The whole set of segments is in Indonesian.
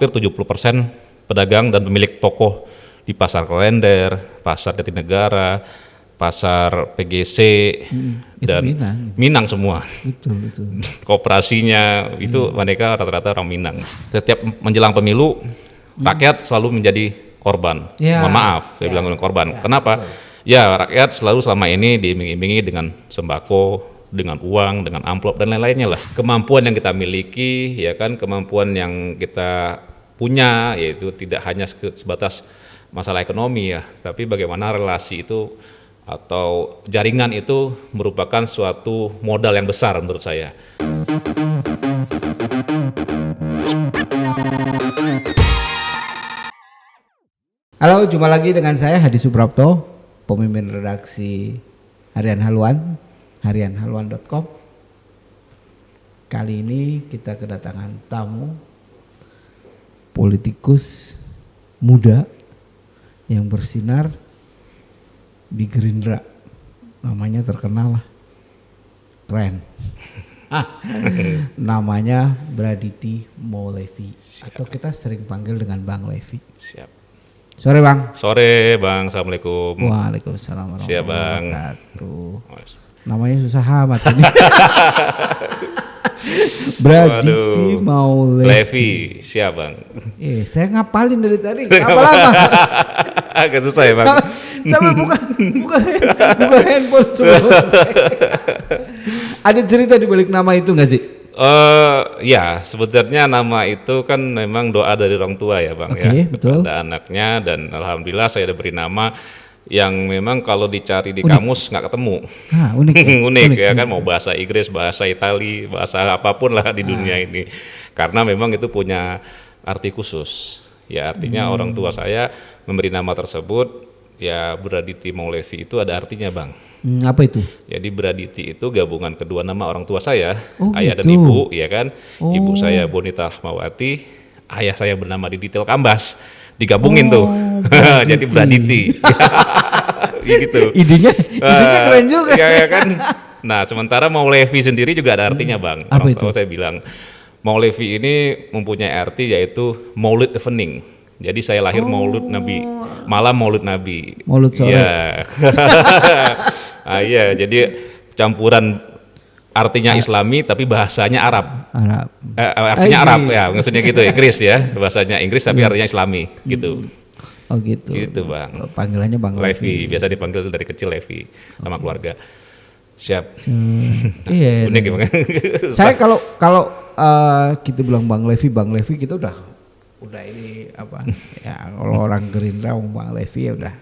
hampir 70% pedagang dan pemilik toko di Pasar Klender, Pasar Jatinegara, Pasar PGC, dan Minang semua. Betul. Koperasinya itu mereka rata-rata orang Minang. Setiap menjelang pemilu, rakyat selalu menjadi korban. Mohon maaf, saya bilang korban. Kenapa? Betul. Ya, rakyat selalu selama ini diiming-imingi dengan sembako, dengan uang, dengan amplop dan lain-lainnya lah. Kemampuan yang kita miliki, ya kan, kemampuan yang kita punya, yaitu tidak hanya sebatas masalah ekonomi ya, tapi bagaimana relasi itu atau jaringan itu merupakan suatu modal yang besar menurut saya. Halo, jumpa lagi dengan saya Hadi Suprapto, pemimpin redaksi Harian Haluan, harianhaluan.com. Kali ini kita kedatangan tamu politikus muda yang bersinar di Gerindra. Namanya terkenal lah, keren. Namanya Braditya Maulevi, atau kita sering panggil dengan Bang Levi. Siap. Sore Bang. Sore Bang, Assalamualaikum. Waalaikumsalam warahmatullahi Siap Bang. wabarakatuh. Namanya susah amat ini. Braditya Maulevi. Siap Bang. Saya ngapalin dari tadi, ngapal apa? Agak susah ya Bang. Sampai buka handphone semua. Ada cerita di balik nama itu nggak sih? Ya, sebenarnya nama itu kan memang doa dari orang tua ya Bang, ya betul. kepada anaknya, dan alhamdulillah saya diberi nama yang memang kalau dicari di kamus nggak ketemu. Unik. Unik ya kan, mau bahasa Inggris, bahasa Itali, bahasa apapun lah di dunia ini, karena memang itu punya arti khusus. Ya artinya orang tua saya memberi nama tersebut, ya Braditya Maulevi itu ada artinya Bang. Apa itu? Jadi Braditya itu gabungan kedua nama orang tua saya, ayah gitu. dan ibu, ya kan. Ibu saya Bonita Rahmawati, ayah saya bernama Diditel Kambas, digabungin tuh, jadi Braditya. Gitu. Idenya keren juga. Ya kan. Nah sementara Maulevi sendiri juga ada artinya Bang. Apa itu? Saya bilang Maulevi ini mempunyai arti yaitu Maulid Evening. Jadi saya lahir Maulid Nabi, malam Maulid Nabi. Maulid sore. Ya. Iya, jadi campuran artinya Islami tapi bahasanya Arab. Artinya Arab ya, maksudnya gitu Inggris ya, bahasanya Inggris tapi artinya Islami gitu. Oh gitu. Gitu Bang. Panggilannya Bang Levi, biasa dipanggil dari kecil Levi sama keluarga. Siap. Iya. Unik ya Bang. Saya kalau kita bilang Bang Levi kita udah ini apa ya, kalau orang Gerindra Bang Levi ya udah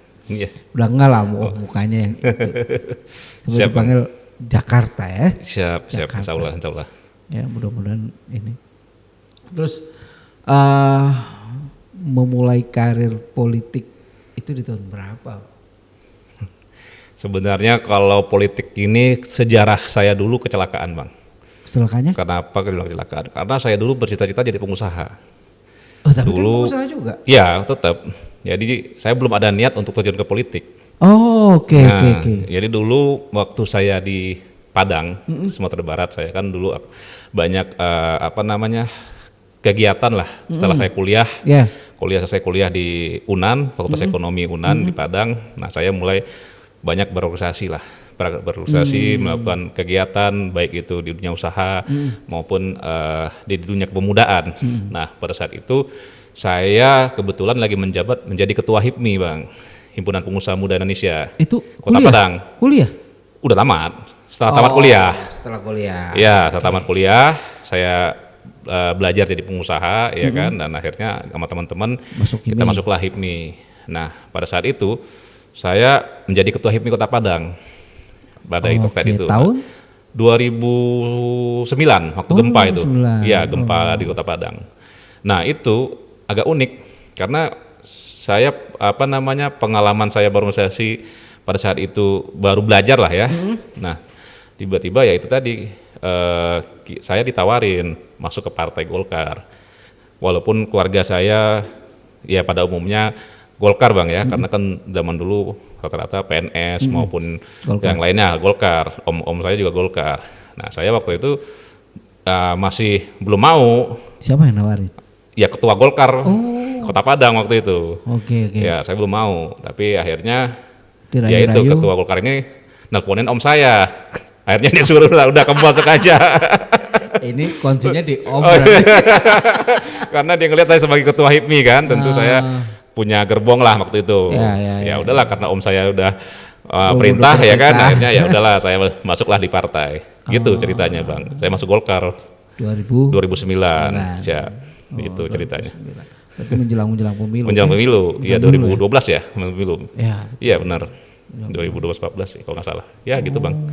enggak lah mukanya yang itu. Seperti dipanggil Jakarta ya. Siap, insya Allah. Ya mudah-mudahan ini. Terus memulai karir politik itu di tahun berapa? Sebenarnya kalau politik ini sejarah saya dulu kecelakaan Bang. Kecelakaannya? Kenapa kecelakaan? Karena saya dulu bercita-cita jadi pengusaha. Tapi dulu, kan pengusaha juga? Ya tetap. Jadi saya belum ada niat untuk terjun ke politik. Oke. Jadi dulu waktu saya di Padang, Sumatera Barat, saya kan dulu banyak kegiatan lah setelah saya kuliah. Saya kuliah di UNAN, Fakultas Ekonomi UNAN di Padang. Nah saya mulai banyak berorganisasi melakukan kegiatan baik itu di dunia usaha maupun di dunia kepemudaan. Nah pada saat itu saya kebetulan lagi menjabat menjadi ketua HIPMI Bang, Himpunan Pengusaha Muda Indonesia. Itu Kota Padang. Kuliah? Udah tamat. Setelah tamat kuliah. Setelah kuliah. Ya, setelah tamat kuliah saya belajar jadi pengusaha ya kan, dan akhirnya sama teman-teman kita masuklah HIPMI. Nah pada saat itu saya menjadi ketua HIPMI Kota Padang pada itu tahun 2009 waktu gempa itu. Iya, gempa di Kota Padang. Nah itu agak unik karena saya pengalaman saya berorganisasi pada saat itu baru belajar lah ya. Nah tiba-tiba ya itu tadi saya ditawarin masuk ke Partai Golkar, walaupun keluarga saya ya pada umumnya Golkar Bang ya, karena kan zaman dulu rata-rata PNS maupun Golkar. Yang lainnya Golkar, om saya juga Golkar. Nah saya waktu itu masih belum mau. Siapa yang nawarin? ya ketua Golkar Kota Padang waktu itu. Oke. Ya saya belum mau, tapi akhirnya Dirayu-rayu. ya itu ketua Golkar ini nelponin om saya. Akhirnya dia suruh lah, udah kamu masuk aja. Ini kuncinya di om. Karena dia ngelihat saya sebagai ketua HIPMI kan, tentu saya punya gerbong lah waktu itu. Ya udahlah, karena om saya udah perintah ya kan, akhirnya ya udahlah saya masuklah di partai. Gitu ceritanya Bang. Saya masuk Golkar 2009. Ya, itu ceritanya. Berarti menjelang pemilu. Menjelang pemilu, iya 2012 ya, pemilu. Iya benar. 2012-14 sih kalau nggak salah. Ya gitu Bang.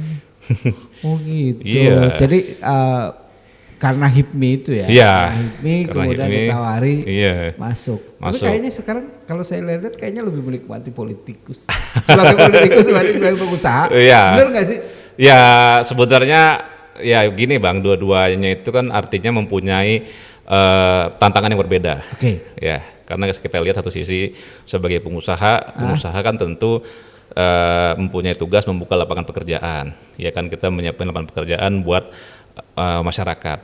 Oh gitu. Iya. Jadi karena HIPMI itu ya. Iya. HIPMI kemudian HIPMI, ditawari iya. masuk. Tapi kayaknya sekarang kalau saya lihat kayaknya lebih menikmati politikus. Sebagai politikus sebagai pengusaha. Iya. Benar nggak sih? Ya sebenarnya ya gini Bang, dua-duanya itu kan artinya mempunyai tantangan yang berbeda. Oke. Ya, karena kita lihat satu sisi sebagai pengusaha kan tentu mempunyai tugas membuka lapangan pekerjaan. Ya kan, kita menyiapkan lapangan pekerjaan buat masyarakat.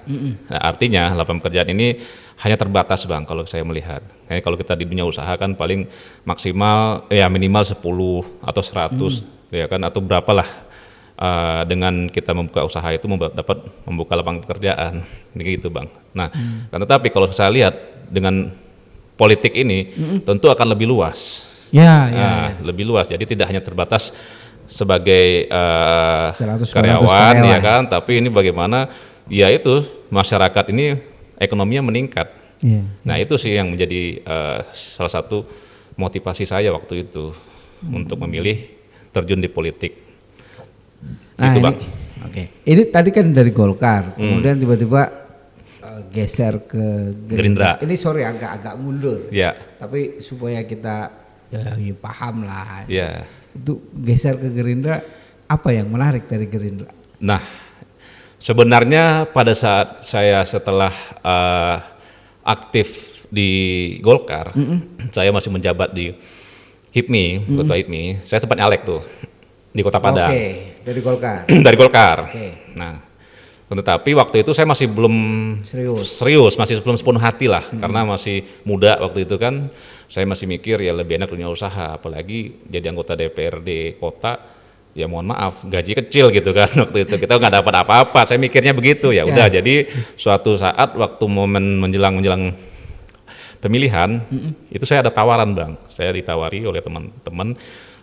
Nah, artinya lapangan pekerjaan ini hanya terbatas Bang kalau saya melihat. Kayak kalau kita di dunia usaha kan paling maksimal ya minimal 10 atau 100 ya kan, atau berapalah. Dengan kita membuka usaha itu dapat membuka lapangan pekerjaan, gitu Bang. Nah, kan tetapi kalau saya lihat dengan politik ini tentu akan lebih luas. Ya. Lebih luas. Jadi tidak hanya terbatas sebagai karyawan ya kan, tapi ini bagaimana ya itu masyarakat ini ekonominya meningkat. Nah, itu sih yang menjadi salah satu motivasi saya waktu itu untuk memilih terjun di politik. Nah, itu Bang. Ini tadi kan dari Golkar, kemudian tiba-tiba geser ke Gerindra. Ini sorry agak mundur. Ya. Tapi supaya kita ya paham lah. Ya. Itu geser ke Gerindra, apa yang menarik dari Gerindra? Nah, sebenarnya pada saat saya setelah aktif di Golkar, saya masih menjabat di HIPMI, ketua HIPMI. Saya sempat nyalek tuh di Kota Padang. Oke, dari Golkar. Dari Golkar. Oke. Nah, tetapi waktu itu saya masih belum serius, masih belum sepenuh hati lah, karena masih muda waktu itu kan. Saya masih mikir ya lebih enak dunia usaha, apalagi jadi anggota DPRD kota. Ya mohon maaf, gaji kecil gitu kan waktu itu, kita nggak dapat apa-apa. Saya mikirnya begitu ya. Udah, jadi suatu saat waktu momen menjelang pemilihan itu saya ada tawaran Bang. Saya ditawari oleh teman-teman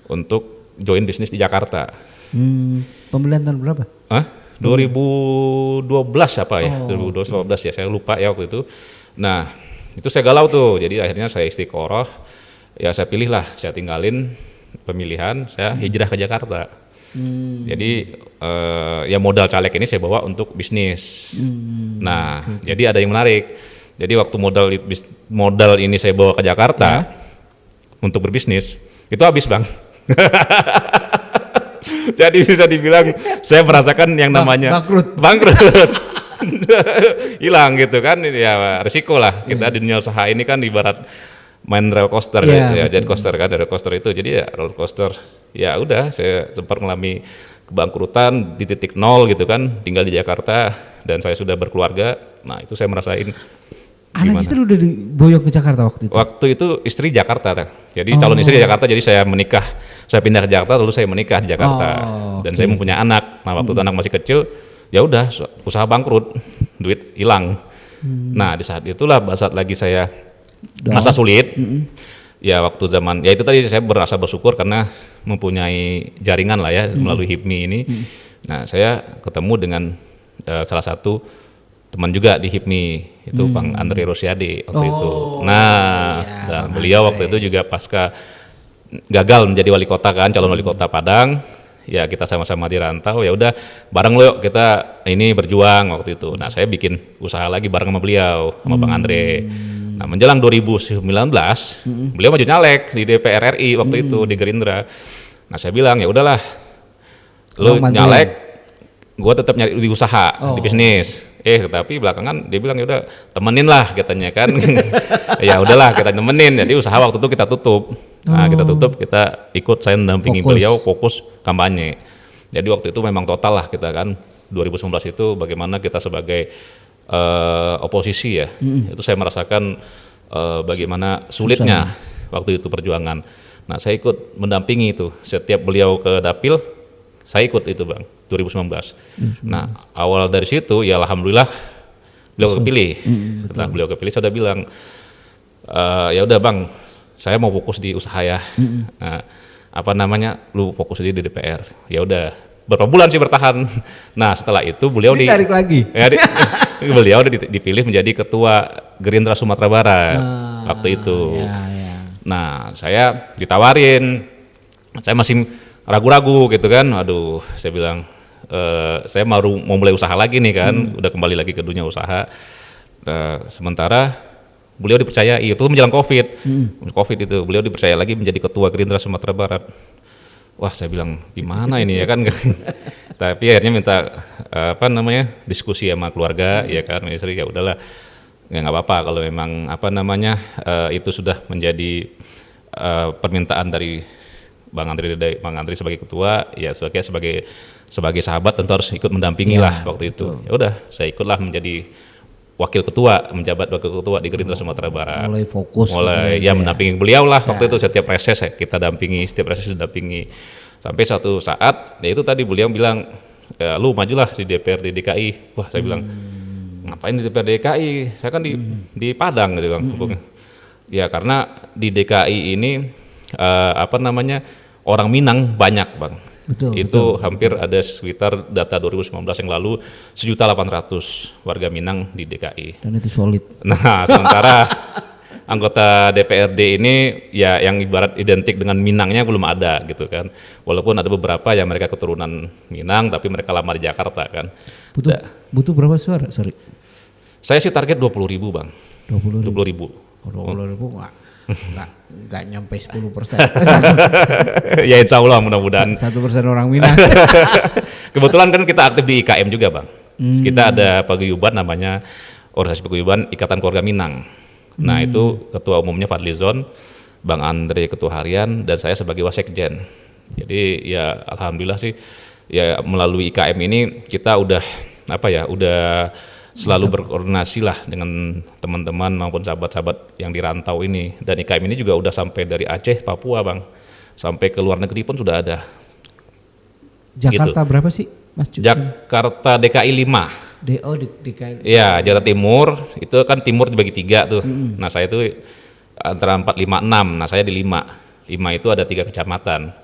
untuk join bisnis di Jakarta. Pemilihan tahun berapa? 2012 apa ya? 2012 ya, saya lupa ya waktu itu. Nah, itu saya galau tuh. Jadi akhirnya saya istiqoroh. Ya saya pilih lah, saya tinggalin pemilihan, saya hijrah ke Jakarta. Jadi ya modal caleg ini saya bawa untuk bisnis. Nah, jadi ada yang menarik. Jadi waktu modal ini saya bawa ke Jakarta untuk berbisnis, itu habis Bang. Jadi bisa dibilang saya merasakan yang namanya bangkrut. Hilang gitu kan, ya risiko lah. Kita di dunia usaha ini kan ibarat main roller coaster ya, jet coaster kan, roller coaster itu. Jadi ya roller coaster, ya udah saya sempat mengalami kebangkrutan di titik nol gitu kan, tinggal di Jakarta dan saya sudah berkeluarga. Nah, itu saya merasain. Anak istri udah diboyong ke Jakarta waktu itu? Waktu itu istri Jakarta, jadi calon istri di Jakarta, jadi saya menikah, saya pindah ke Jakarta, lalu saya menikah di Jakarta, dan saya mempunyai anak. Nah, waktu itu anak masih kecil, ya udah usaha bangkrut, duit hilang. Nah, di saat itulah saat lagi saya masa sulit, ya waktu zaman, ya itu tadi saya merasa bersyukur karena mempunyai jaringan lah ya melalui HIPMI ini. Nah, saya ketemu dengan salah satu teman juga di HIPMI, itu Bang Andre Rosiade waktu itu. Nah, dan beliau waktu itu juga pasca gagal menjadi wali kota kan, calon wali kota Padang. Ya kita sama-sama di rantau, ya udah bareng lo yuk kita ini berjuang waktu itu. Nah, saya bikin usaha lagi bareng sama beliau, sama Bang Andre. Nah, menjelang 2019, beliau maju nyalek di DPR RI waktu itu di Gerindra. Nah, saya bilang ya udahlah, lo nyalek, gue tetap nyari di usaha, di bisnis. Tapi belakangan dia bilang ya udah temenin lah katanya kan. Ya udahlah kita temenin. Jadi usaha waktu itu kita tutup. Nah, kita ikut, saya mendampingi beliau fokus kampanye. Jadi waktu itu memang total lah kita kan 2019 itu bagaimana kita sebagai oposisi ya, itu saya merasakan bagaimana sulitnya waktu itu perjuangan. Nah, saya ikut mendampingi itu. Setiap beliau ke dapil, saya ikut itu Bang, 2019. Nah, awal dari situ ya alhamdulillah beliau kepilih. Setelah beliau kepilih, saya udah bilang, ya udah Bang, saya mau fokus di usaha ya. Lu fokus di DPR. Ya udah, berapa bulan sih bertahan. Nah, setelah itu beliau ditarik lagi. Ya, beliau udah dipilih menjadi ketua Gerindra Sumatera Barat waktu itu. Ya. Nah, saya ditawarin, saya masih ragu-ragu gitu kan. Aduh, saya bilang, saya mau mulai usaha lagi nih kan, udah kembali lagi ke dunia usaha. Sementara beliau dipercayai, itu menjelang COVID itu, beliau dipercaya lagi menjadi ketua Gerindra Sumatera Barat. Wah, saya bilang gimana ini ya kan. Tapi akhirnya minta diskusi sama keluarga, ya kan, istri, ya udahlah. Ya nggak apa-apa kalau memang itu sudah menjadi permintaan dari Bang Andri sebagai ketua, ya sebagai sahabat tentu harus ikut mendampingi lah waktu itu. Ya udah, saya ikutlah menjadi menjabat wakil ketua di Gerindra Sumatera Barat. Mulai fokus. Mendampingi beliau lah waktu itu, setiap reses kita dampingi, sampai suatu saat, ya itu tadi beliau bilang, ya, lu majulah di DPRD DKI. Wah, saya bilang, ngapain di DPRD DKI? Saya kan di Padang gitu Bang. Ya karena di DKI ini orang Minang banyak Bang. Betul. Hampir ada sekitar data 2019 yang lalu 1.800.000 warga Minang di DKI. Dan itu solid. Nah, sementara anggota DPRD ini ya yang ibarat identik dengan Minangnya belum ada gitu kan. Walaupun ada beberapa yang mereka keturunan Minang tapi mereka lama di Jakarta kan. Butuh berapa suara? Sorry. Saya sih target 20.000 Bang. 20.000. 20.000 nggak nyampe 10%. Ya insya Allah mudah-mudahan. 1% orang Minang. Kebetulan kan kita aktif di IKM juga Bang. Kita ada paguyuban namanya Organisasi Paguyuban Ikatan Keluarga Minang. Nah itu ketua umumnya Fadlizon, Bang Andre ketua harian, dan saya sebagai wasekjen. Jadi ya alhamdulillah sih ya melalui IKM ini kita udah selalu berkoordinasi lah dengan teman-teman maupun sahabat-sahabat yang di rantau ini. Dan IKM ini juga udah sampai dari Aceh, Papua Bang, sampai ke luar negeri pun sudah ada. Jakarta gitu. Berapa sih Mas Cuk? Jakarta DKI 5. DKI. Iya, Jakarta Timur, itu kan timur dibagi 3 tuh. Nah saya itu antara 4, 5, 6, nah saya di 5. 5 itu ada 3 kecamatan.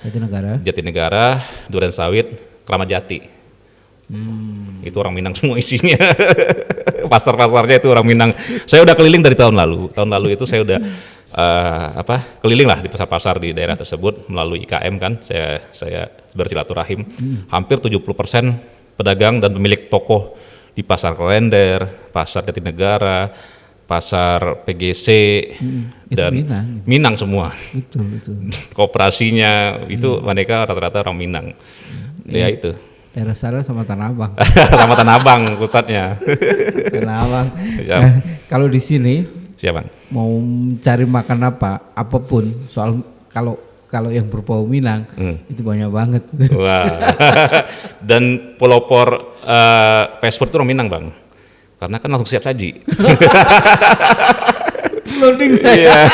Jatinegara, Durensawit, Kramat Jati. Itu orang Minang semua isinya. Pasar-pasarnya itu orang Minang. Saya udah keliling dari tahun lalu. Tahun lalu itu saya udah keliling lah di pasar-pasar di daerah tersebut melalui IKM kan. Saya bersilaturahim. Hampir 70% pedagang dan pemilik toko di pasar Klender, pasar Jatinegara, pasar PGC dan Minang semua. Betul. Koperasinya itu mereka rata-rata orang Minang. Ya itu. Daerah sana sama Tanah Abang. Sama Tanah Abang pusatnya. Tanah Abang. Kalau di sini, siapa? Mau cari makan apapun, soal kalau yang berbau Minang itu banyak banget. Wah. Dan pelopor fast food itu orang Minang Bang, karena kan langsung siap saji. Loading saya.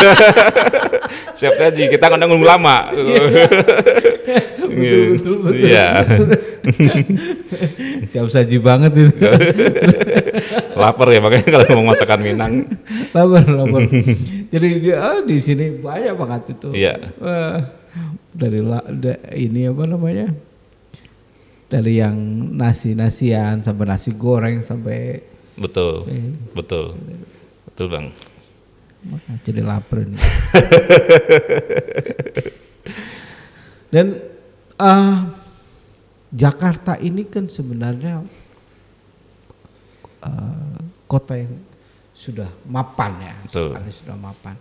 Siap saji, kita nggak nunggu lama. Betul. Iya. Siap saji banget itu. Lapar ya makanya kalau mau masakan Minang. Lapar. Jadi di sini banyak banget itu. Iya. Dari dari yang nasian sampai nasi goreng sampai. Betul Bang. Jadi lapar nih. Dan Jakarta ini kan sebenarnya kota yang sudah mapan ya. Betul. Sudah mapan.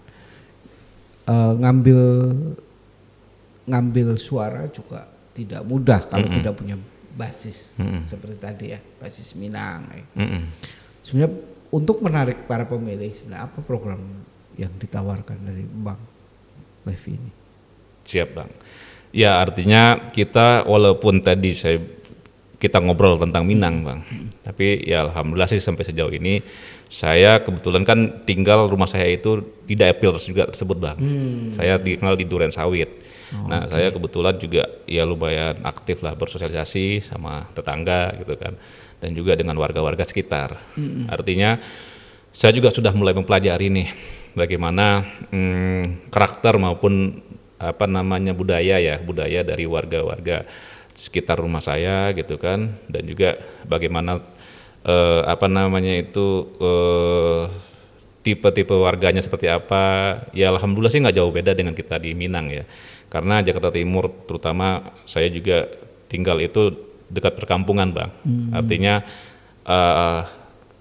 Ngambil suara juga tidak mudah kalau tidak punya basis seperti tadi ya, basis Minang. Sebenarnya untuk menarik para pemilih, sebenarnya apa program yang ditawarkan dari Bang Levi ini? Siap Bang. Ya artinya kita walaupun tadi saya kita ngobrol tentang Minang, Bang. Tapi ya alhamdulillah sih sampai sejauh ini saya kebetulan kan tinggal rumah saya itu di Dapil juga tersebut, Bang. Saya tinggal di Duren Sawit. Nah, saya kebetulan juga ya lumayan aktif lah bersosialisasi sama tetangga gitu kan. Dan juga dengan warga-warga sekitar. Artinya saya juga sudah mulai mempelajari nih bagaimana karakter maupun apa namanya budaya dari warga-warga sekitar rumah saya gitu kan, dan juga bagaimana tipe-tipe warganya seperti apa. Ya alhamdulillah sih nggak jauh beda dengan kita di Minang ya, karena Jakarta Timur terutama saya juga tinggal itu dekat perkampungan, Bang. Artinya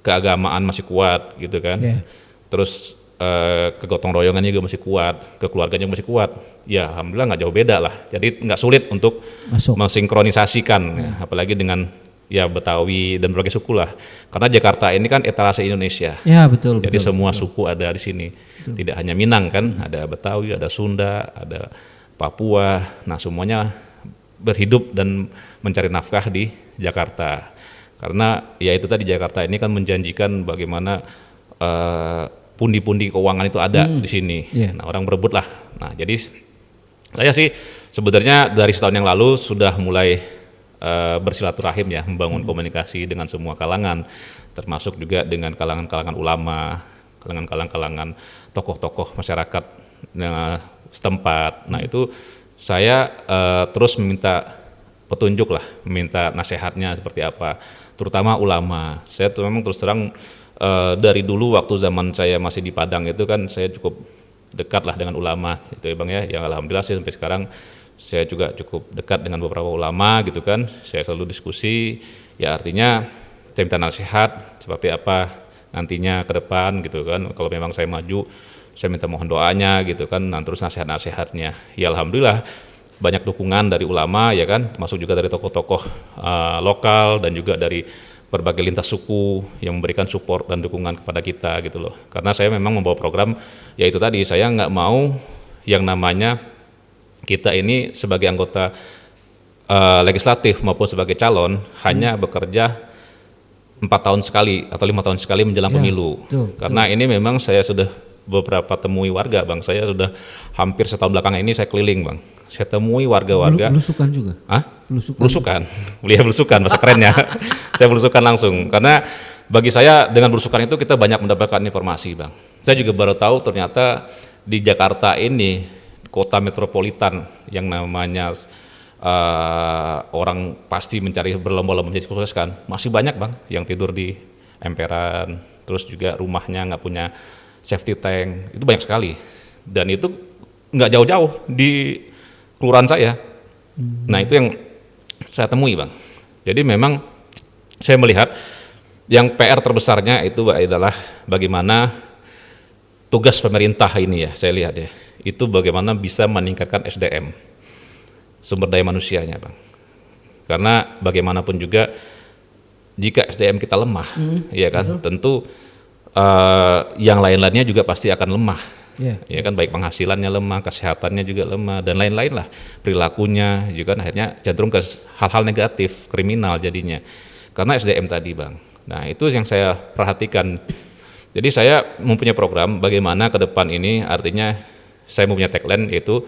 keagamaan masih kuat gitu kan, terus kegotong royongannya juga masih kuat, kekeluarganya masih kuat. Ya alhamdulillah nggak jauh beda lah. Jadi nggak sulit untuk mensinkronisasikan, ya, apalagi dengan ya Betawi dan berbagai suku lah. Karena Jakarta ini kan etalase Indonesia. Ya betul. Jadi semua suku ada di sini. Betul. Tidak hanya Minang kan, ada Betawi, ada Sunda, ada Papua. Nah semuanya berhidup dan mencari nafkah di Jakarta. Karena ya itu tadi Jakarta ini kan menjanjikan bagaimana pundi-pundi keuangan itu ada di sini. Nah, orang berebut lah. Nah, jadi saya sih sebenarnya dari setahun yang lalu sudah mulai bersilaturahim ya, membangun komunikasi dengan semua kalangan, termasuk juga dengan kalangan-kalangan ulama, kalangan-kalangan tokoh-tokoh masyarakat setempat. Nah, itu saya terus meminta petunjuk lah, meminta nasihatnya seperti apa, terutama ulama. Saya tuh memang terus terang dari dulu waktu zaman saya masih di Padang itu kan saya cukup dekat lah dengan ulama gitu ya Bang ya. Yang alhamdulillah sih sampai sekarang saya juga cukup dekat dengan beberapa ulama gitu kan. Saya selalu diskusi, ya artinya saya minta nasihat seperti apa nantinya ke depan gitu kan. Kalau memang saya maju, saya minta mohon doanya gitu kan, dan terus nasihat-nasihatnya. Ya alhamdulillah banyak dukungan dari ulama ya kan, termasuk juga dari tokoh-tokoh lokal dan juga dari berbagai lintas suku yang memberikan support dan dukungan kepada kita gitu loh. Karena saya memang membawa program, yaitu tadi saya nggak mau yang namanya kita ini sebagai anggota legislatif maupun sebagai calon hanya bekerja 4 tahun sekali atau 5 tahun sekali menjelang pemilu. Karena ini memang saya sudah beberapa temui warga, Bang. Saya sudah hampir setahun belakangan ini saya keliling, Bang. Saya temui warga-warga. Belusukan juga? Belusukan. Beliau belusukan, bahasa kerennya. Saya belusukan langsung. Karena bagi saya dengan belusukan itu kita banyak mendapatkan informasi, Bang. Saya juga baru tahu ternyata di Jakarta ini, kota metropolitan yang namanya orang pasti mencari berlomba-lomba menjadi sukses kan. Masih banyak, Bang, yang tidur di emperan. Terus juga rumahnya nggak punya safety tank. Itu banyak sekali. Dan itu nggak jauh-jauh di kelurahan saya. Nah itu yang saya temui, Bang. Jadi memang saya melihat yang PR terbesarnya itu adalah bagaimana tugas pemerintah ini ya, saya lihat ya, itu bagaimana bisa meningkatkan SDM, sumber daya manusianya, Bang. Karena bagaimanapun juga jika SDM kita lemah, ya kan, tentu yang lain-lainnya juga pasti akan lemah. Ya kan, baik penghasilannya lemah, kesehatannya juga lemah, dan lain-lain lah, perilakunya juga kan akhirnya cenderung ke hal-hal negatif, kriminal jadinya, karena SDM tadi, Bang. Nah itu yang saya perhatikan. Jadi saya mempunyai program bagaimana ke depan ini, artinya saya mempunyai tagline yaitu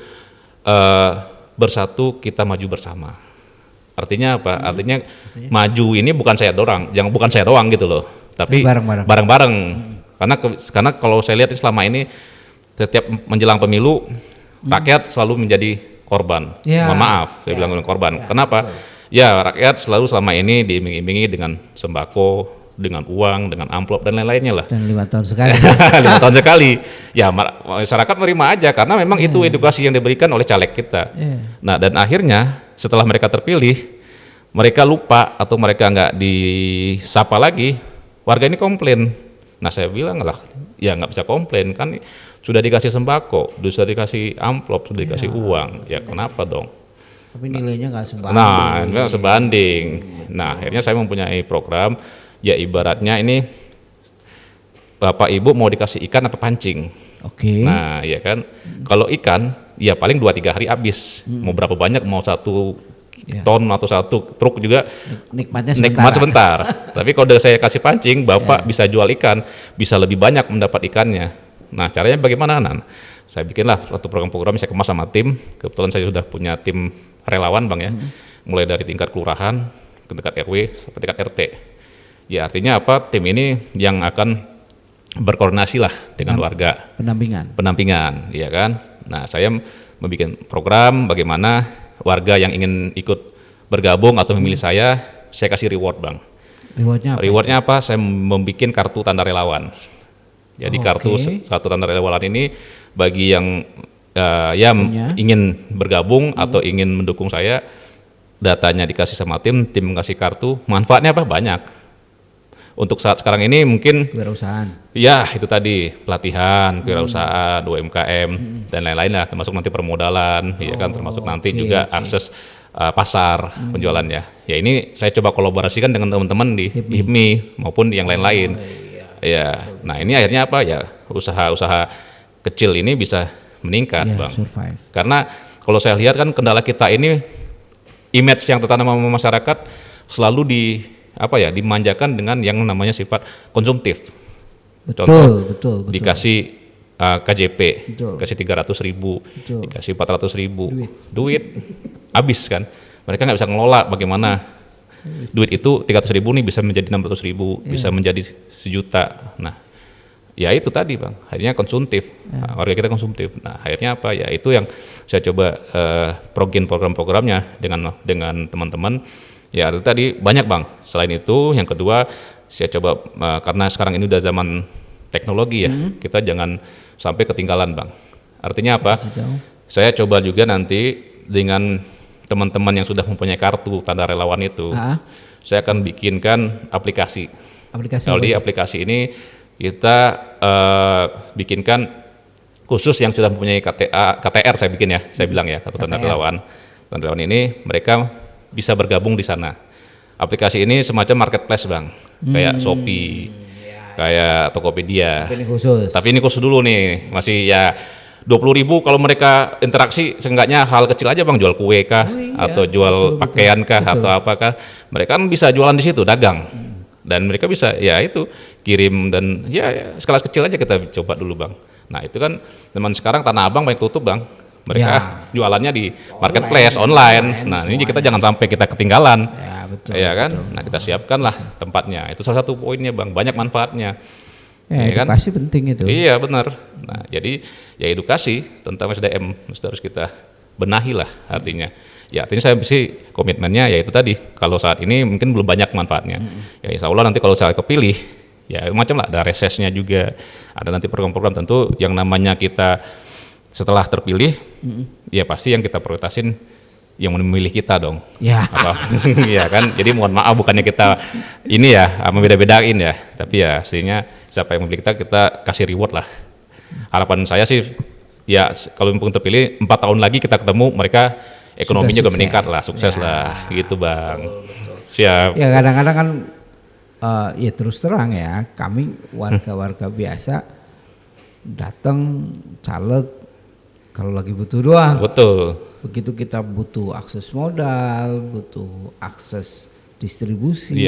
bersatu kita maju bersama. Artinya apa? Artinya maju ini bukan saya doang gitu loh, tapi bareng-bareng. Karena kalau saya lihat selama ini setiap menjelang pemilu rakyat selalu menjadi korban. Mohon maaf, saya bilang korban. Kenapa? Betul. Ya rakyat selalu selama ini diiming-imingi dengan sembako, dengan uang, dengan amplop dan lain-lainnya lah. Dan 5 tahun sekali. 5 tahun sekali. Ya masyarakat menerima aja karena memang itu edukasi yang diberikan oleh caleg kita. Nah dan akhirnya setelah mereka terpilih, mereka lupa atau mereka nggak disapa lagi, warga ini komplain. Nah saya bilang lah, ya nggak bisa komplain kan, sudah dikasih sembako, sudah dikasih amplop, sudah dikasih uang, ya kenapa dong? Tapi nilainya nggak sebanding. Nah nggak sebanding. Nah akhirnya saya mempunyai program, ya ibaratnya ini Bapak Ibu mau dikasih ikan apa pancing? Nah ya kan, kalau ikan ya paling 2-3 hari habis. Mau berapa banyak, mau 1 ton atau 1 truk juga nikmatnya nikmat sebentar. Tapi kalau udah saya kasih pancing, Bapak bisa jual ikan, bisa lebih banyak mendapat ikannya. Nah, caranya bagaimana, Nan? Saya bikinlah suatu program-program, saya kemas sama tim. Kebetulan saya sudah punya tim relawan, Bang ya. Mulai dari tingkat kelurahan, ke tingkat RW, sampai tingkat RT. Ya, artinya apa? Tim ini yang akan berkoordinasi lah dengan warga. Pendampingan, ya kan? Nah, saya membuat program bagaimana warga yang ingin ikut bergabung atau memilih saya kasih reward, Bang. Rewardnya apa? Saya membuat kartu tanda relawan. Jadi kartu tanda relawan ini bagi yang ingin bergabung atau ingin mendukung saya, datanya dikasih sama tim ngasih kartu. Manfaatnya apa? Banyak. Untuk saat sekarang ini mungkin kewirausahaan. Ya, itu tadi pelatihan, kewirausahaan, UMKM dan lain-lain lah, termasuk nanti permodalan, ya kan, termasuk nanti juga akses pasar penjualannya. Ya, ini saya coba kolaborasikan dengan teman-teman di HIPMI maupun yang lain-lain. Ya, nah ini akhirnya apa ya, usaha-usaha kecil ini bisa meningkat, Bang. Survive. Karena kalau saya lihat kan kendala kita ini image yang tertanam sama masyarakat selalu dimanjakan dengan yang namanya sifat konsumtif. Contoh, dikasih KJP, kasih 300.000, dikasih 400.000, duit habis kan. Mereka nggak bisa ngelola bagaimana duit itu 300.000 nih bisa menjadi 600.000, bisa menjadi 1.000.000. Nah, ya itu tadi, Bang, akhirnya konsumtif. Nah, warga kita konsumtif. Nah, akhirnya apa ya, itu yang saya coba program-programnya dengan teman-teman. Ya, itu tadi banyak, Bang. Selain itu, yang kedua saya coba karena sekarang ini udah zaman teknologi ya, kita jangan sampai ketinggalan, Bang. Artinya apa? Saya coba juga nanti dengan teman-teman yang sudah mempunyai kartu tanda relawan itu, saya akan bikinkan aplikasi. Kalau di aplikasi ini kita bikinkan khusus yang sudah mempunyai KTR saya bikin ya, saya bilang ya, kartu tanda relawan. Tanda relawan ini mereka bisa bergabung di sana. Aplikasi ini semacam marketplace, Bang, kayak Shopee, kayak Tokopedia. Tapi ini khusus dulu nih, masih ya 20.000 kalau mereka interaksi, seenggaknya hal kecil aja, Bang, jual kue kah, atau jual pakaian kah, atau apakah, mereka kan bisa jualan di situ, dagang, dan mereka bisa ya itu kirim dan ya skala kecil aja kita coba dulu, Bang. Nah itu kan zaman sekarang Tanah Abang banyak tutup, Bang. Mereka jualannya di marketplace online. Nah ini kita jangan sampai kita ketinggalan, ya kan? Nah kita siapkanlah tempatnya. Itu salah satu poinnya, Bang. Banyak manfaatnya. Edukasi penting itu. Iya benar. Nah jadi ya edukasi tentang SDM harus kita benahi lah artinya. Ya artinya saya mesti komitmennya ya itu tadi. Kalau saat ini mungkin belum banyak manfaatnya. Ya insya Allah nanti kalau saya kepilih ya macam lah, ada resesnya juga. Ada nanti program-program tentu yang namanya kita setelah terpilih, ya pasti yang kita prioritasin yang memilih kita dong. Ya. Iya kan. Jadi mohon maaf bukannya kita ini ya membeda-bedain ya, tapi ya aslinya siapa yang memilih kita kasih reward lah. Harapan saya sih ya kalau mumpung terpilih 4 tahun lagi kita ketemu mereka ekonominya juga meningkat lah, sukses lah gitu, Bang. Betul. Siap. Ya kadang-kadang kan ya terus terang ya, kami warga-warga biasa datang caleg kalau lagi butuh doang. Betul. Begitu kita butuh akses modal, butuh akses distribusi,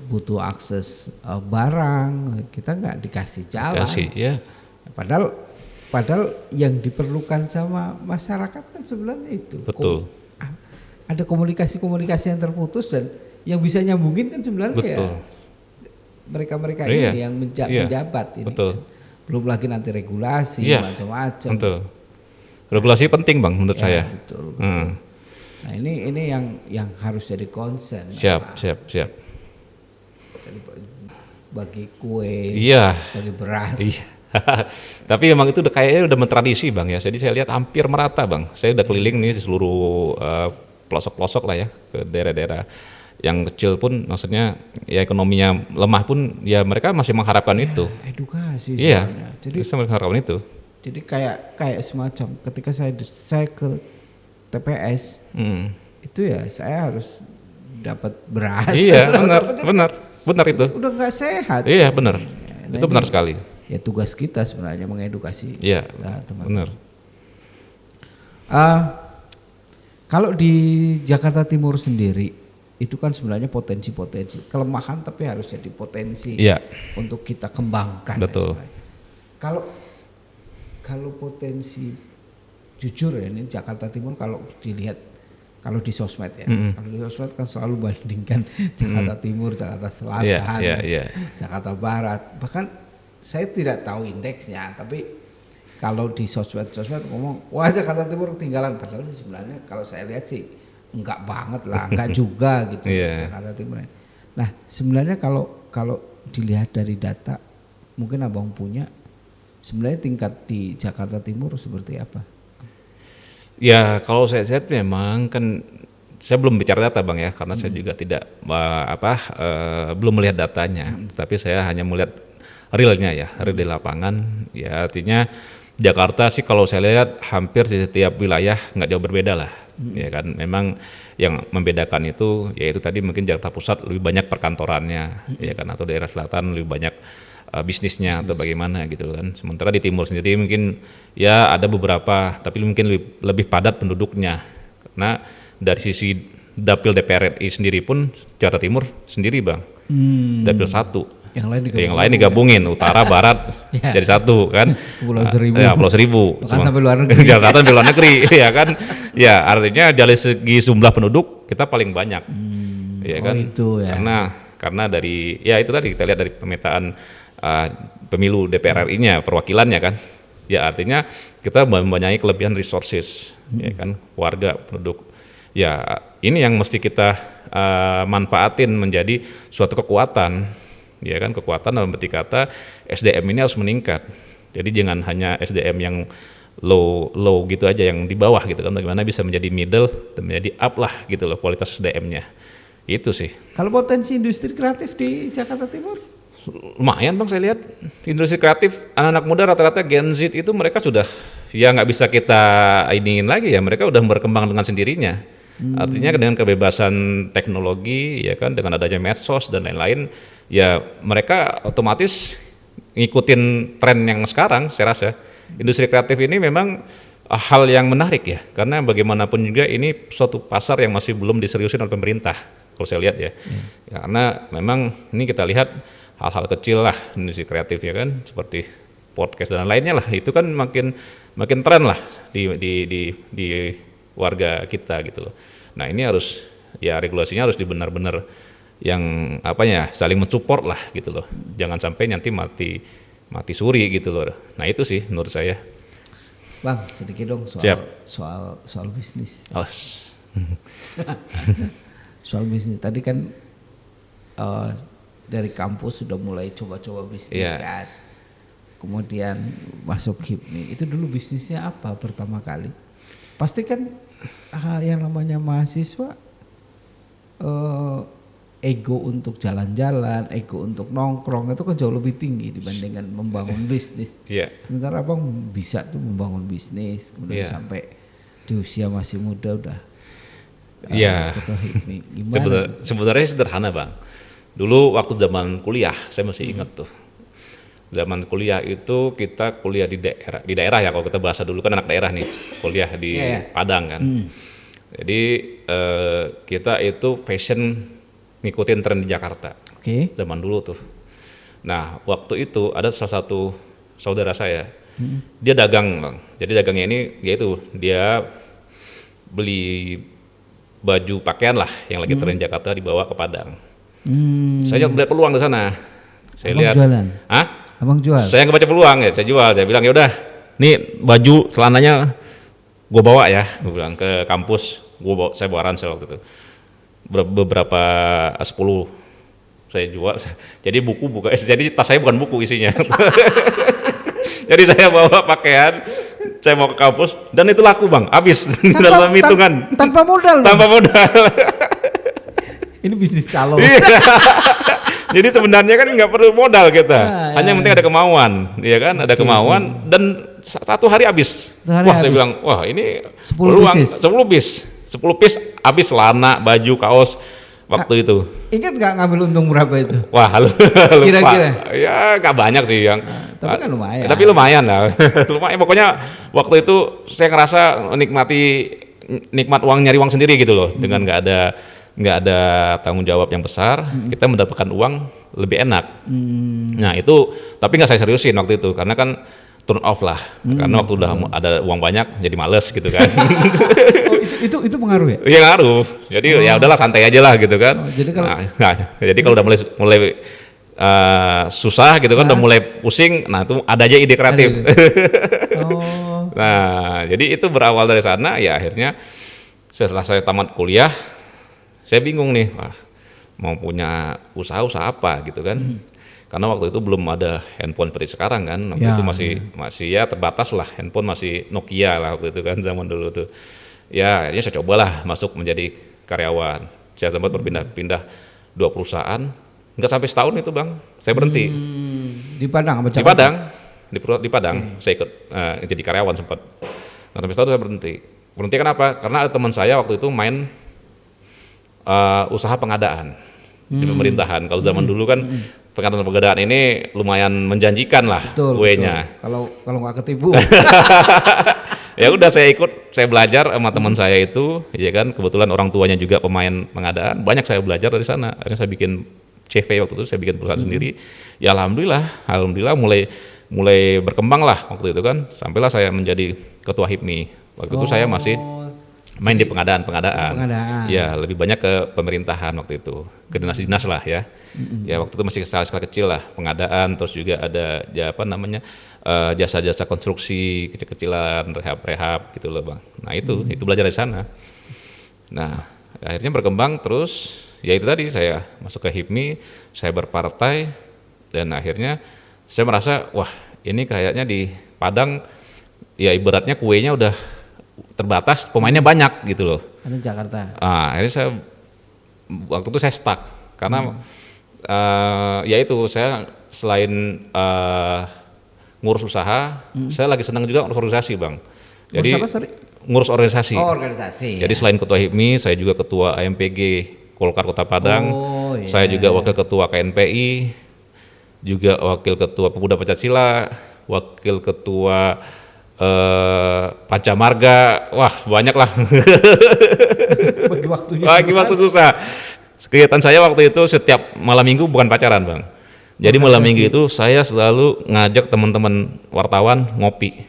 butuh akses barang, kita nggak dikasih jalan. Ya. Padahal yang diperlukan sama masyarakat kan sebenarnya itu. Betul. Ada komunikasi-komunikasi yang terputus dan yang bisa nyambungin kan sebenarnya ya mereka-mereka ini yang menjabat ini. Betul. Kan. Belum lagi nanti regulasi macam-macam. Betul. Regulasi penting, Bang, menurut saya. Betul. Nah ini yang harus jadi concern. Siap. Jadi bagi kue, bagi beras. Iya. Tapi memang itu kayaknya udah mentradisi, Bang ya. Jadi saya lihat hampir merata, Bang. Saya udah keliling nih di seluruh pelosok-pelosok lah ya, ke daerah-daerah yang kecil pun, maksudnya ya ekonominya lemah pun ya mereka masih mengharapkan itu. Edukasi. Jadi saya mengharapkan itu. Jadi kayak semacam ketika saya ke TPS itu ya saya harus dapat beras. Iya benar itu. Udah nggak sehat. Iya benar. Itu benar sekali. Ya tugas kita sebenarnya mengedukasi. Iya. Teman-teman. Benar. Kalau di Jakarta Timur sendiri itu kan sebenarnya potensi-potensi kelemahan tapi harus jadi potensi untuk kita kembangkan. Betul. Kalau potensi jujur ya ini Jakarta Timur kalau dilihat kalau di sosmed ya, kalau di sosmed kan selalu bandingkan Jakarta Timur, Jakarta Selatan, Jakarta Barat. Bahkan saya tidak tahu indeksnya, tapi kalau di sosmed ngomong, wah Jakarta Timur ketinggalan. Padahal sih sebenarnya kalau saya lihat sih enggak banget lah, enggak juga gitu Jakarta Timur. Nah sebenarnya kalau dilihat dari data, mungkin abang punya, sebenarnya tingkat di Jakarta Timur seperti apa? Ya kalau saya lihat memang kan, saya belum bicara data bang ya, karena saya juga tidak belum melihat datanya, tapi saya hanya melihat realnya ya, real di lapangan. Ya artinya Jakarta sih kalau saya lihat hampir di setiap wilayah nggak jauh berbeda lah, ya kan. Memang yang membedakan itu yaitu tadi mungkin Jakarta Pusat lebih banyak perkantorannya, ya kan, atau daerah selatan lebih banyak bisnisnya atau bagaimana gitu kan. Sementara di timur sendiri mungkin ya ada beberapa, tapi mungkin lebih padat penduduknya. Karena dari sisi dapil DPR RI sendiri pun Jakarta Timur sendiri bang, dapil 1. Yang lain digabungin utara barat jadi satu kan. Pulau Seribu. Ya Pulau Seribu. Bahkan sampai luar negeri. Jakarta sampai luar negeri ya kan. Ya artinya dari segi jumlah penduduk kita paling banyak. Ya kan. Itu ya. Karena dari ya itu tadi kita lihat dari pemetaan pemilu DPR RI-nya perwakilannya kan. Ya artinya kita mempunyai kelebihan resources ya kan, warga penduduk. Ya ini yang mesti kita manfaatin menjadi suatu kekuatan. Ya kan, kekuatan dalam arti kata SDM ini harus meningkat. Jadi jangan hanya SDM yang low gitu aja, yang di bawah gitu kan, bagaimana bisa menjadi middle dan menjadi up lah gitu loh kualitas SDM-nya. Itu sih. Kalau potensi industri kreatif di Jakarta Timur? Lumayan bang, saya lihat industri kreatif anak-anak muda rata-rata Gen Z itu mereka sudah ya nggak bisa kita iniin lagi ya, mereka udah berkembang dengan sendirinya. Artinya dengan kebebasan teknologi ya kan, dengan adanya medsos dan lain-lain, ya mereka otomatis ngikutin tren yang sekarang. Saya rasa industri kreatif ini memang hal yang menarik ya, karena bagaimanapun juga ini suatu pasar yang masih belum diseriusin oleh pemerintah kalau saya lihat ya. Karena memang ini kita lihat hal-hal kecil lah industri kreatif ya kan, seperti podcast dan lainnya lah, itu kan makin tren lah di warga kita gitu loh. Nah ini harus ya regulasinya harus benar-benar yang saling mensupport lah gitu loh. Jangan sampai nanti mati suri gitu loh. Nah itu sih menurut saya. Bang sedikit dong soal bisnis. Soal bisnis tadi kan dari kampus sudah mulai coba-coba bisnis kan. Kemudian masuk HIPMI, itu dulu bisnisnya apa pertama kali? Pasti kan yang namanya mahasiswa ego untuk jalan-jalan, ego untuk nongkrong itu kan jauh lebih tinggi dibandingkan membangun bisnis. Sementara abang bisa tuh membangun bisnis, kemudian sampai di usia masih muda udah ketua HIPMI. Gimana? Sebenarnya sederhana bang. Dulu waktu zaman kuliah, saya masih ingat tuh. Zaman kuliah itu kita kuliah di daerah ya, kalau kita bahasa dulu kan anak daerah nih, kuliah di Padang kan. Jadi kita itu fashion ngikutin tren di Jakarta. Zaman dulu tuh. Nah waktu itu ada salah satu saudara saya, dia dagang bang. Jadi dagangnya ini dia beli baju pakaian lah yang lagi tren di Jakarta, dibawa ke Padang. Saya melihat peluang di sana. Saya lihat. Jualan? Abang jual? Saya nggak baca peluang ya, saya jual. Saya bilang ya udah, nih baju celananya gue bawa ya, gue bilang ke kampus. Saya bawa ransel waktu itu. Beberapa 10 saya jual. Jadi jadi tas saya bukan buku isinya. Jadi saya bawa pakaian, saya mau ke kampus dan itu laku bang, habis dalam hitungan. Tanpa modal. Tanpa modal. Ini bisnis calo. Jadi sebenarnya kan nggak perlu modal kita, hanya penting ada kemauan, ya kan, ada kemauan dan satu hari habis. Saya bilang, wah ini 10 piece habis celana, baju, kaos waktu itu. Ingat nggak ngambil untung berapa itu? Wah lupa. Kira-kira? Ya nggak banyak sih yang. Tapi kan lumayan. Tapi lumayan lah, lumayan. Pokoknya waktu itu saya ngerasa menikmati nikmat nyari uang sendiri gitu loh, dengan nggak ada tanggung jawab yang besar, kita mendapatkan uang lebih enak. Nah itu, tapi nggak saya seriusin waktu itu, karena kan turn off lah, karena waktu udah ada uang banyak jadi males gitu kan. Oh, itu pengaruh ya? Iya ngaruh, jadi ya udahlah santai aja lah gitu kan. Jadi kalau jadi kalau udah mulai susah gitu kan, udah mulai pusing, nah itu ada aja ide kreatif. Oh. Nah, jadi itu berawal dari sana, ya akhirnya setelah saya tamat kuliah, saya bingung nih, wah, mau punya usaha apa gitu kan. Karena waktu itu belum ada handphone seperti sekarang kan, waktu itu masih ya terbatas lah, handphone masih Nokia lah waktu itu kan, zaman dulu tuh. Ya akhirnya saya cobalah masuk menjadi karyawan. Saya sempat berpindah-pindah 2 perusahaan, nggak sampai setahun itu Bang, saya berhenti. Di Padang apa? Di Padang, di Padang, saya ikut jadi karyawan sempat. Nggak sampai setahun saya berhenti. Berhenti kenapa? Karena ada teman saya waktu itu main usaha pengadaan di pemerintahan. Kalau zaman dulu kan pengadaan ini lumayan menjanjikan lah kuenya. Kalau nggak ketipu. Ya udah saya ikut, saya belajar sama teman saya itu, ya kan, kebetulan orang tuanya juga pemain pengadaan, banyak saya belajar dari sana. Akhirnya saya bikin CV waktu itu, saya bikin perusahaan sendiri. Ya alhamdulillah mulai berkembang lah waktu itu kan, sampailah saya menjadi ketua HIPMI. Waktu itu saya masih main di pengadaan. Ya lebih banyak ke pemerintahan waktu itu, ke dinas-dinas lah ya. Ya waktu itu masih skala kecil lah, pengadaan, terus juga ada ya apa namanya, jasa-jasa konstruksi kecil-kecilan, rehab gitu loh Bang. Nah itu belajar dari sana. Nah akhirnya berkembang terus, ya itu tadi saya masuk ke HIPMI, saya berpartai, dan akhirnya saya merasa wah ini kayaknya di Padang ya ibaratnya kuenya udah terbatas, pemainnya banyak gitu loh. Ada Jakarta. Akhirnya saya waktu itu saya stuck karena ya itu saya selain ngurus usaha, saya lagi senang juga ngurus organisasi Bang. Jadi ngurus organisasi. Oh, organisasi. Jadi selain ketua HIPMI, saya juga ketua AMPG Golkar Kota Padang. Saya juga wakil ketua KNPI, juga wakil ketua Pemuda Pancasila, wakil ketua Pancamarga. Wah banyak lah. Bagi waktu susah. Kegiatan saya waktu itu setiap malam minggu bukan pacaran Bang. Jadi malam minggu itu saya selalu ngajak teman-teman wartawan ngopi.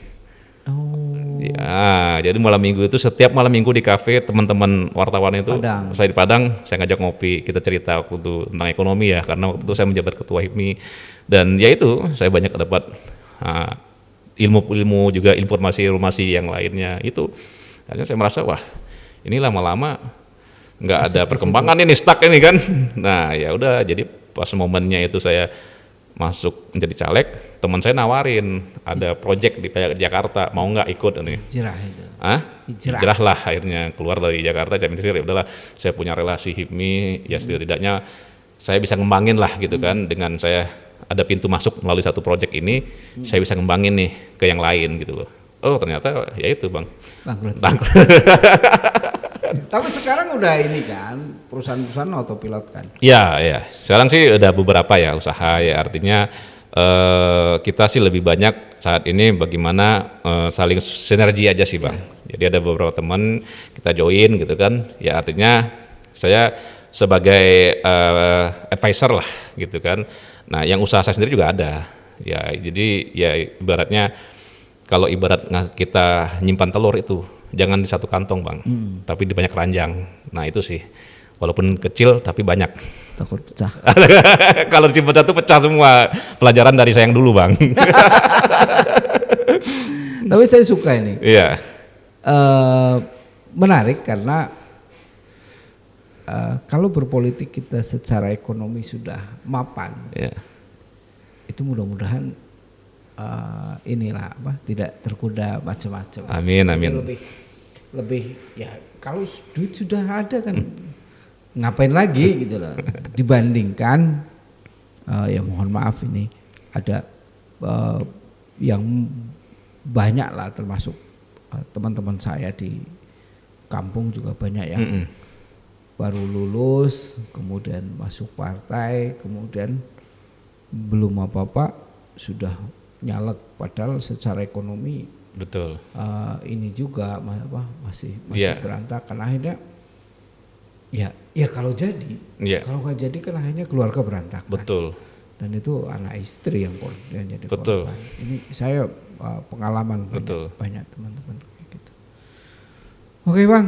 Ya, jadi malam minggu itu setiap malam minggu di kafe teman-teman wartawan itu, saya di Padang, saya ngajak ngopi, kita cerita waktu itu tentang ekonomi ya, karena waktu itu saya menjabat ketua HIPMI, dan ya itu saya banyak dapat ilmu juga, informasi yang lainnya itu. Akhirnya saya merasa wah ini lama-lama nggak ada perkembangan ini, stuck ini kan. Nah ya udah, jadi pas momennya itu saya masuk menjadi caleg, teman saya nawarin ada project di Jakarta, mau nggak ikut ini? Hijrah itu. Hijrah lah, akhirnya keluar dari Jakarta. Saya mikir ya udahlah, saya punya relasi HIPMI, ya setidaknya saya bisa ngembangin lah gitu kan, dengan saya ada pintu masuk melalui satu project ini, saya bisa ngembangin nih ke yang lain gitu loh. Oh ternyata ya itu Bang. Bangkrut. Tapi sekarang udah ini kan, perusahaan-perusahaan autopilot kan? Ya. Sekarang sih udah beberapa ya usaha ya, artinya kita sih lebih banyak saat ini bagaimana saling sinergi aja sih Bang. Jadi ada beberapa teman kita join gitu kan, ya artinya saya sebagai advisor lah gitu kan. Nah yang usaha saya sendiri juga ada. Ya jadi ya ibaratnya kalau kita nyimpan telur itu jangan di satu kantong Bang, tapi di banyak keranjang. Nah itu sih, walaupun kecil tapi banyak. Takut pecah. Kalau di Cimpenda tuh pecah semua. Pelajaran dari saya yang dulu Bang. Tapi saya suka ini. Iya. Menarik karena kalau berpolitik kita secara ekonomi sudah mapan, itu mudah-mudahan inilah tidak tergoda macam-macam. Amin. Lebih ya kalau duit sudah ada kan ngapain lagi gitu loh. Dibandingkan ya mohon maaf ini ada yang banyak lah, termasuk teman-teman saya di kampung juga banyak yang baru lulus, kemudian masuk partai, kemudian belum apa-apa sudah nyalek, padahal secara ekonomi Betul. Ini juga masih Iya. berantakan. Akhirnya ya kalau jadi, Iya. kalau nggak jadi kan akhirnya keluarga berantakan. Betul. Dan itu anak istri yang jadi Betul. korban. Ini saya pengalaman Betul. banyak teman-teman kayak gitu. Oke Bang.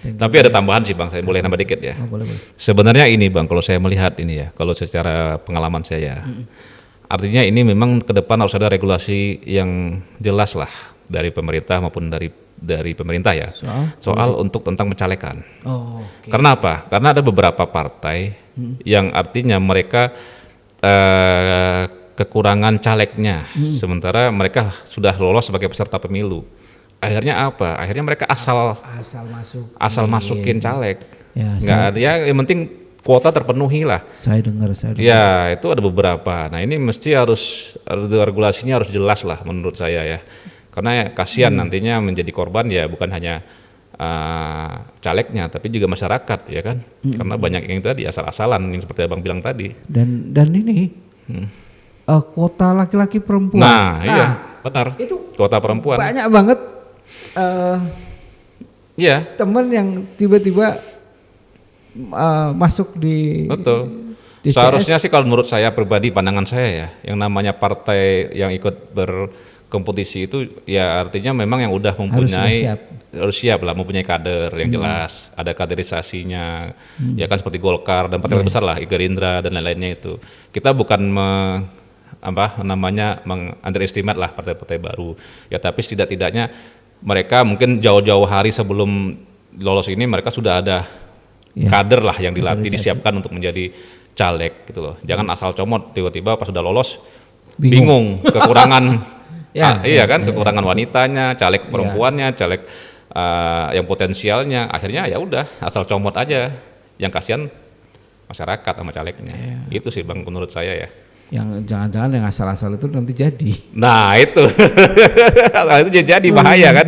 Tapi ada tambahan sih Bang, saya boleh nambah dikit ya. Oh, boleh. Sebenarnya ini Bang, kalau saya melihat ini ya, kalau secara pengalaman saya, artinya ini memang ke depan harus ada regulasi yang jelas lah dari pemerintah maupun dari pemerintah ya, soal untuk tentang pencalekan. Oh, oke. Karena apa? Karena ada beberapa partai yang artinya mereka kekurangan calegnya, sementara mereka sudah lolos sebagai peserta pemilu. Akhirnya apa? Akhirnya mereka asal masukin caleg. Ya, Nggak ada ya, yang penting kuota terpenuhi lah. Saya dengar. Ya, itu ada beberapa. Nah, ini mesti harus regulasinya harus jelas lah menurut saya ya. Karena kasihan nantinya menjadi korban ya bukan hanya calegnya tapi juga masyarakat ya kan. Karena banyak yang tadi asal-asalan yang seperti Abang bilang tadi. Dan ini kuota laki-laki perempuan. Nah, iya, benar. Itu kuota perempuan. Banyak banget Iya. teman yang tiba-tiba masuk di Betul. di Seharusnya CS. sih kalau menurut saya pribadi, pandangan saya ya, yang namanya partai yang ikut berkompetisi itu ya artinya memang yang udah mempunyai harus siap lah, mempunyai kader yang jelas, ada kaderisasinya, ya kan seperti Golkar dan partai besar lah, Gerindra dan lain-lainnya itu. Kita bukan underestimate lah partai-partai baru, ya tapi setidak-tidaknya mereka mungkin jauh-jauh hari sebelum lolos ini mereka sudah ada kader lah yang dilatih, disiapkan untuk menjadi caleg gitu loh. Jangan asal comot tiba-tiba pas sudah lolos bingung kekurangan kekurangan wanitanya, caleg perempuannya, caleg yang potensialnya, akhirnya ya udah asal comot aja. Yang kasihan masyarakat sama calegnya. Itu sih Bang menurut saya ya. Yang jangan-jangan yang asal-asal itu nanti jadi. Nah itu, itu jadi bahaya kan.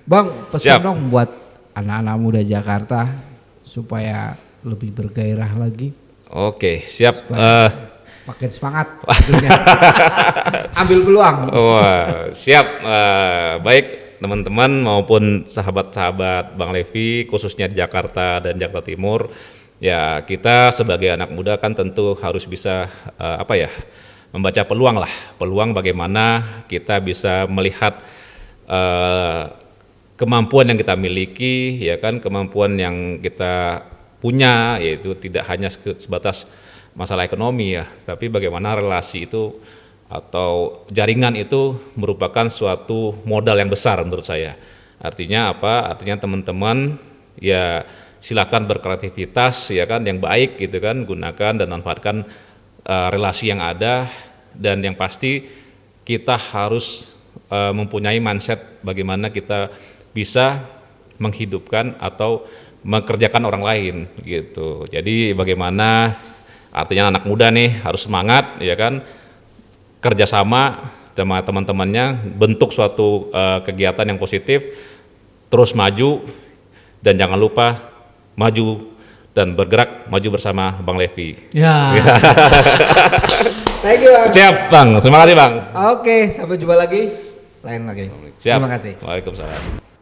Bang, pesan dong buat anak-anak muda Jakarta supaya lebih bergairah lagi. Oke, siap. Makin semangat. Ambil peluang. Wah, siap. Baik teman-teman maupun sahabat-sahabat Bang Levi, khususnya di Jakarta dan Jakarta Timur. Ya kita sebagai anak muda kan tentu harus bisa membaca peluang lah, peluang bagaimana kita bisa melihat kemampuan yang kita miliki, ya kan, kemampuan yang kita punya, yaitu tidak hanya sebatas masalah ekonomi ya, tapi bagaimana relasi itu atau jaringan itu merupakan suatu modal yang besar menurut saya. Artinya apa? Artinya teman-teman ya silakan berkreativitas ya kan yang baik gitu kan, gunakan dan manfaatkan relasi yang ada, dan yang pasti kita harus mempunyai mindset bagaimana kita bisa menghidupkan atau mengerjakan orang lain gitu. Jadi bagaimana artinya anak muda nih harus semangat ya kan, kerjasama sama teman-temannya, bentuk suatu kegiatan yang positif, terus maju, dan jangan lupa maju dan bergerak maju bersama Bang Levi. Ya. Thank you Bang. Siap Bang, terima kasih Bang. Oke, sampai jumpa lagi. Lain lagi. Siap. Terima kasih. Waalaikumsalam.